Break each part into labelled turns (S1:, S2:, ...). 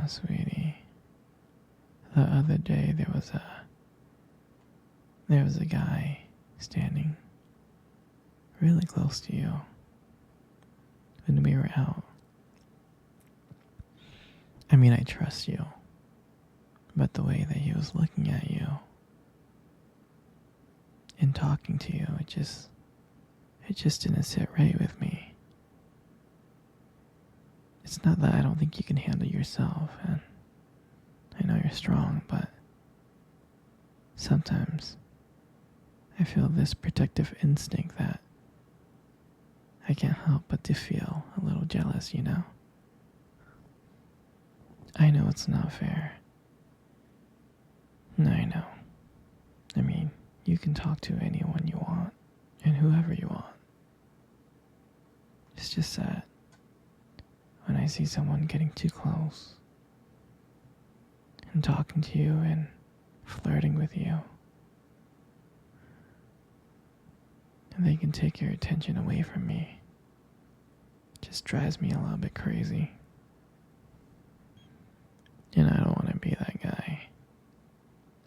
S1: Sweetie, the other day there was a guy standing really close to you when we were out. I mean, I trust you, but the way that he was looking at you and talking to you, it just didn't sit right with me. It's not that I don't think you can handle yourself, and I know you're strong, but sometimes I feel this protective instinct that I can't help but to feel a little jealous, you know? I know it's not fair. I know. I mean, you can talk to anyone you want and whoever you want. It's just that when I see someone getting too close and talking to you and flirting with you, and they can take your attention away from me, it just drives me a little bit crazy. And I don't want to be that guy,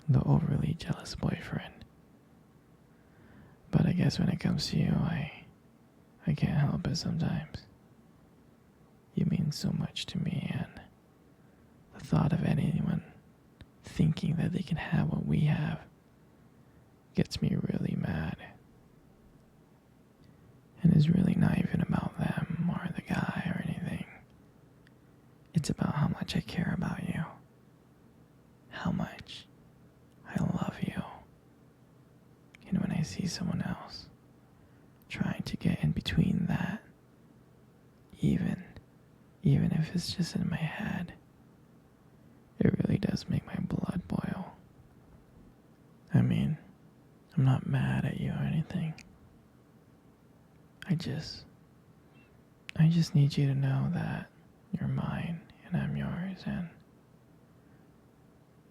S1: the overly jealous boyfriend. But I guess when it comes to you, I can't help it sometimes. You mean so much to me, and the thought of anyone thinking that they can have what we have gets me really mad. And it's really not even about them or the guy or anything. It's about how much I care about you. How much I love you. And when I see someone else trying to get in between that, even if it's just in my head, it really does make my blood boil. I mean, I'm not mad at you or anything. I just need you to know that you're mine and I'm yours, and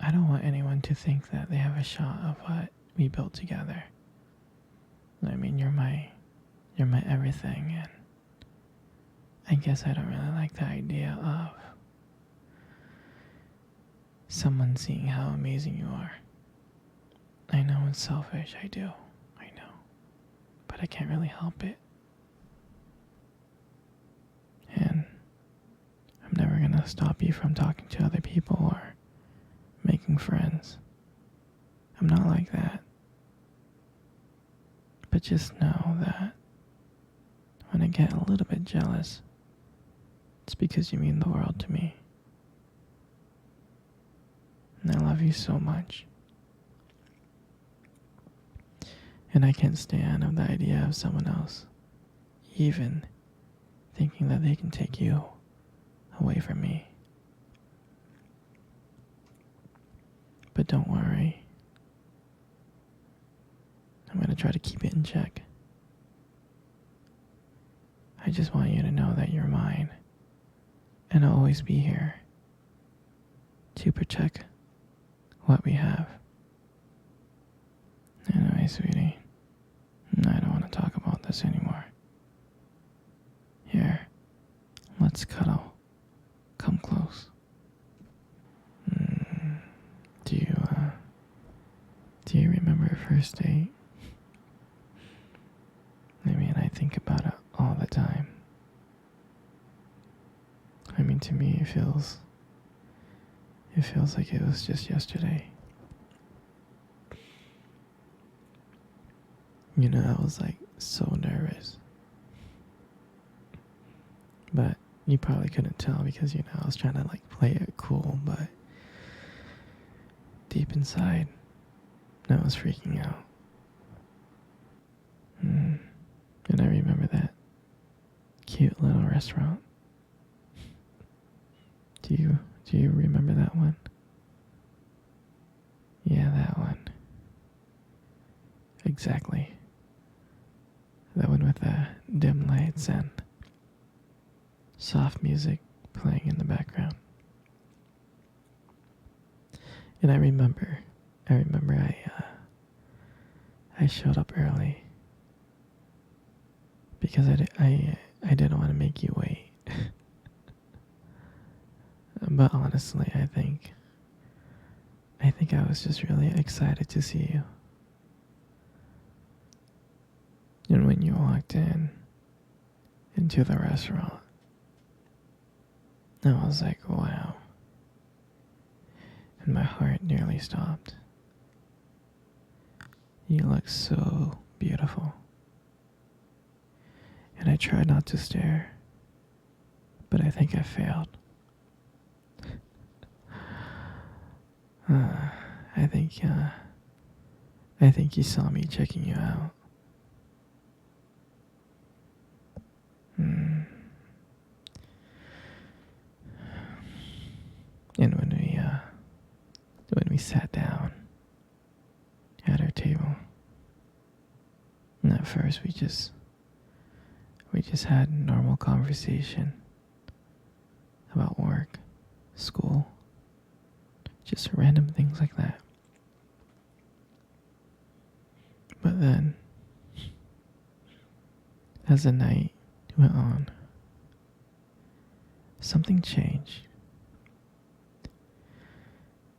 S1: I don't want anyone to think that they have a shot of what we built together. I mean, you're my everything, and I guess I don't really like the idea of someone seeing how amazing you are. I know it's selfish, I do, I know, but I can't really help it. And I'm never gonna stop you from talking to other people or making friends. I'm not like that. But just know that when I get a little bit jealous, it's because you mean the world to me. And I love you so much. And I can't stand of the idea of someone else even thinking that they can take you away from me. But don't worry. I'm going to try to keep it in check. I just want you to know that you're mine, and I'll always be here to protect what we have. Anyway, sweetie, I don't want to talk about this anymore. Here, let's cuddle. Come close. Do you remember our first date? I mean, I think about it all the time. I mean, to me, it feels like it was just yesterday. You know, I was like so nervous. But you probably couldn't tell because, you know, I was trying to like play it cool, but deep inside, I was freaking out. And I remember that cute little restaurant. Do you remember that one? Yeah, that one. Exactly. That one with the dim lights and soft music playing in the background. And I remember I showed up early because I didn't want to make you wait. But honestly, I think I was just really excited to see you. And when you walked into the restaurant, I was like, wow. And my heart nearly stopped. You look so beautiful. And I tried not to stare, but I think I failed. Uh, I think, uh, I think you saw me checking you out. Mm. And when we sat down at our table, and at first we just had normal conversation about work, school, just random things like that. But then, as the night went on, something changed.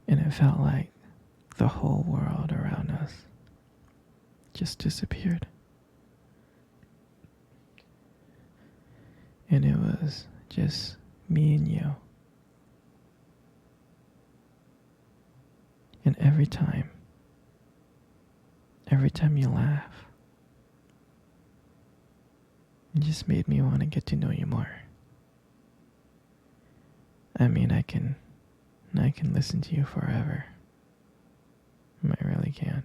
S1: And it felt like the whole world around us just disappeared. And it was just me and you. And every time you laugh, it just made me want to get to know you more. I mean, I can listen to you forever. I really can.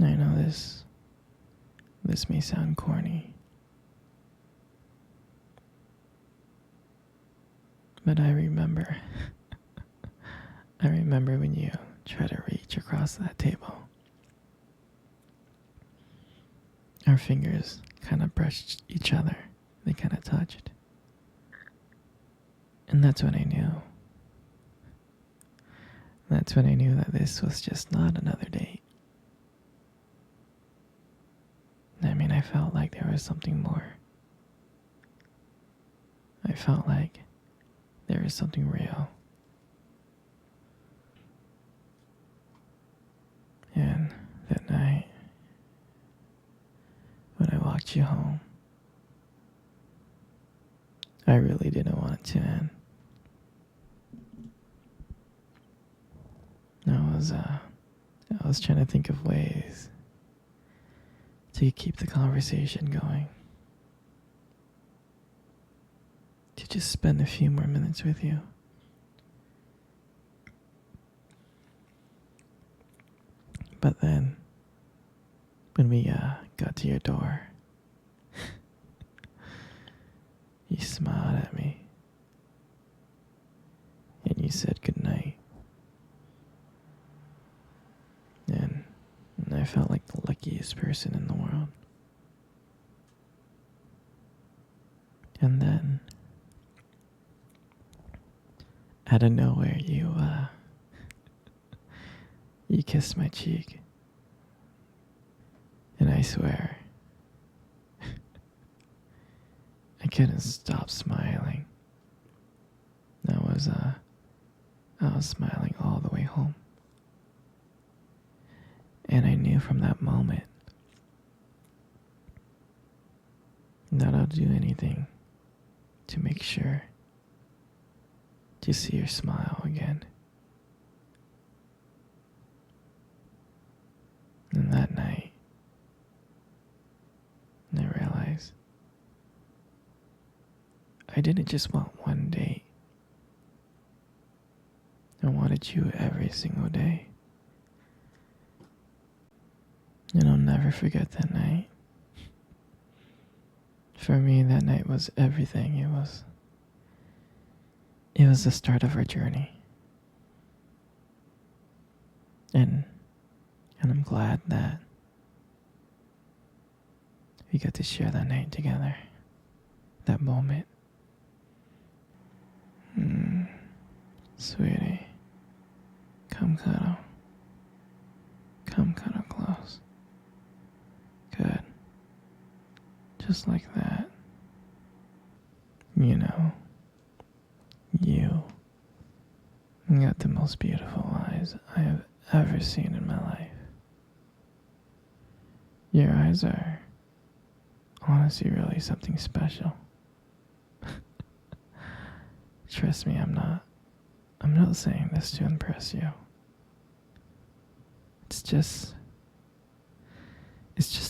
S1: I know this may sound corny, but I remember when you tried to reach across that table. Our fingers kind of brushed each other. They kind of touched. And that's when I knew. That's when I knew that this was just not another date. I mean, I felt like there was something more. I felt like there was something real. And that night, when I walked you home, I really didn't want it to end. I was trying to think of ways to keep the conversation going. To just spend a few more minutes with you. But then, when we got to your door, you smiled at me. And you said goodnight. And I felt like the luckiest person in the world. And then, out of nowhere, you kissed my cheek. And I swear, I couldn't stop smiling. I was smiling all the way home. And I knew from that moment that I'll do anything to make sure to see your smile again. And that night, I realized I didn't just want one date. I wanted you every single day. And I'll never forget that night. For me, that night was everything. It was the start of our journey. And I'm glad that we got to share that night together. That moment. Sweetie, come cuddle. just like that. You know, you got the most beautiful eyes I have ever seen in my life. Your eyes are honestly really something special. Trust me, I'm not saying this to impress you. It's just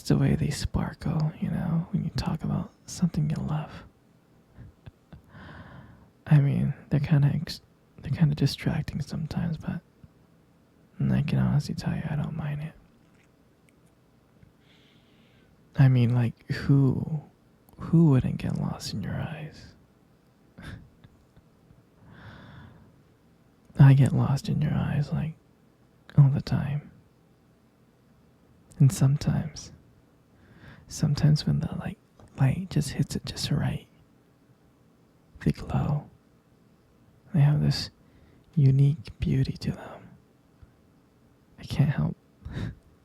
S1: the way they sparkle, when you talk about something you love. I mean, they're kind of distracting sometimes, but I can honestly tell you I don't mind it. I mean, like who wouldn't get lost in your eyes? I get lost in your eyes like all the time. And sometimes when the light just hits it just right, they glow. They have this unique beauty to them. I can't help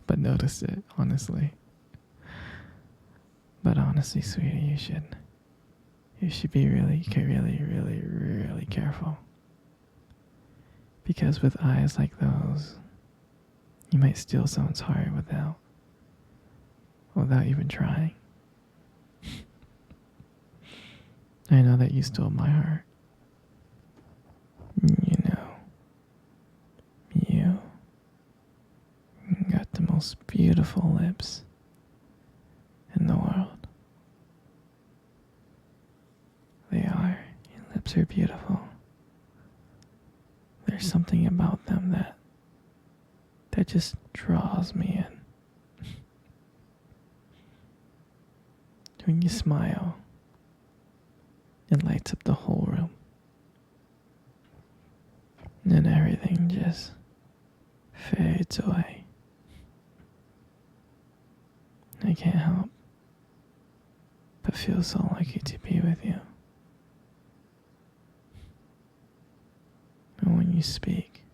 S1: but notice it, honestly. But honestly, sweetie, you should be really, really, really, really careful. Because with eyes like those, you might steal someone's heart without even trying. I know that you stole my heart. You got the most beautiful lips in the world. They are. Your lips are beautiful. There's something about them that just draws me in. When you smile, it lights up the whole room. And everything just fades away. I can't help but feel so lucky to be with you. And when you speak,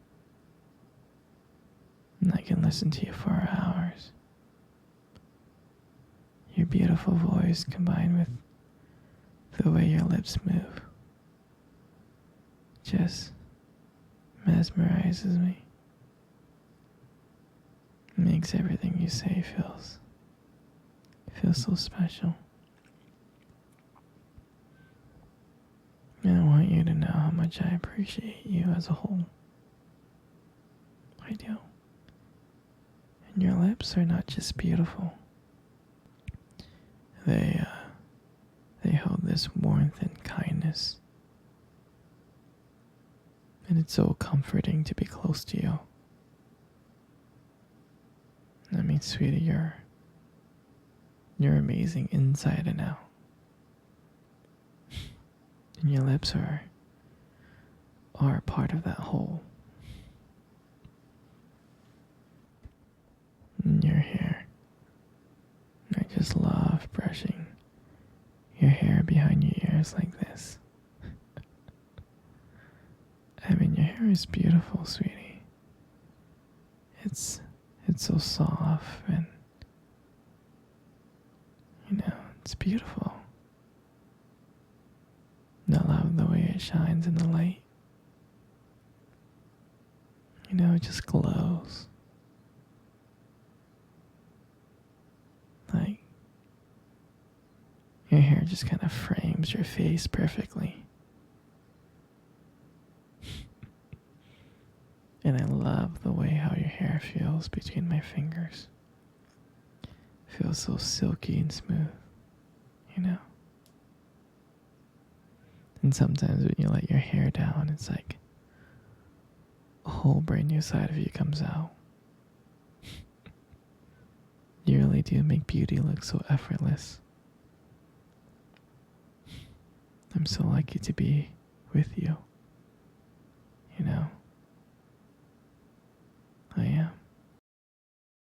S1: I can listen to you for hours. Your beautiful voice combined with the way your lips move just mesmerizes me. Makes everything you say feels so special. And I want you to know how much I appreciate you as a whole. I do. And your lips are not just beautiful. They hold this warmth and kindness. And it's so comforting to be close to you. I mean, sweetie, you're amazing inside and out. And your lips are part of that whole. And your hair. I just love brushing your hair behind your ears like this. I mean, your hair is beautiful, sweetie. It's so soft and, it's beautiful. And I love the way it shines in the light. It just glows. Like, your hair just kind of frames your face perfectly. And I love the way how your hair feels between my fingers. Feels so silky and smooth, And sometimes when you let your hair down, it's like a whole brand new side of you comes out. You really do make beauty look so effortless. I'm so lucky to be with you. I am.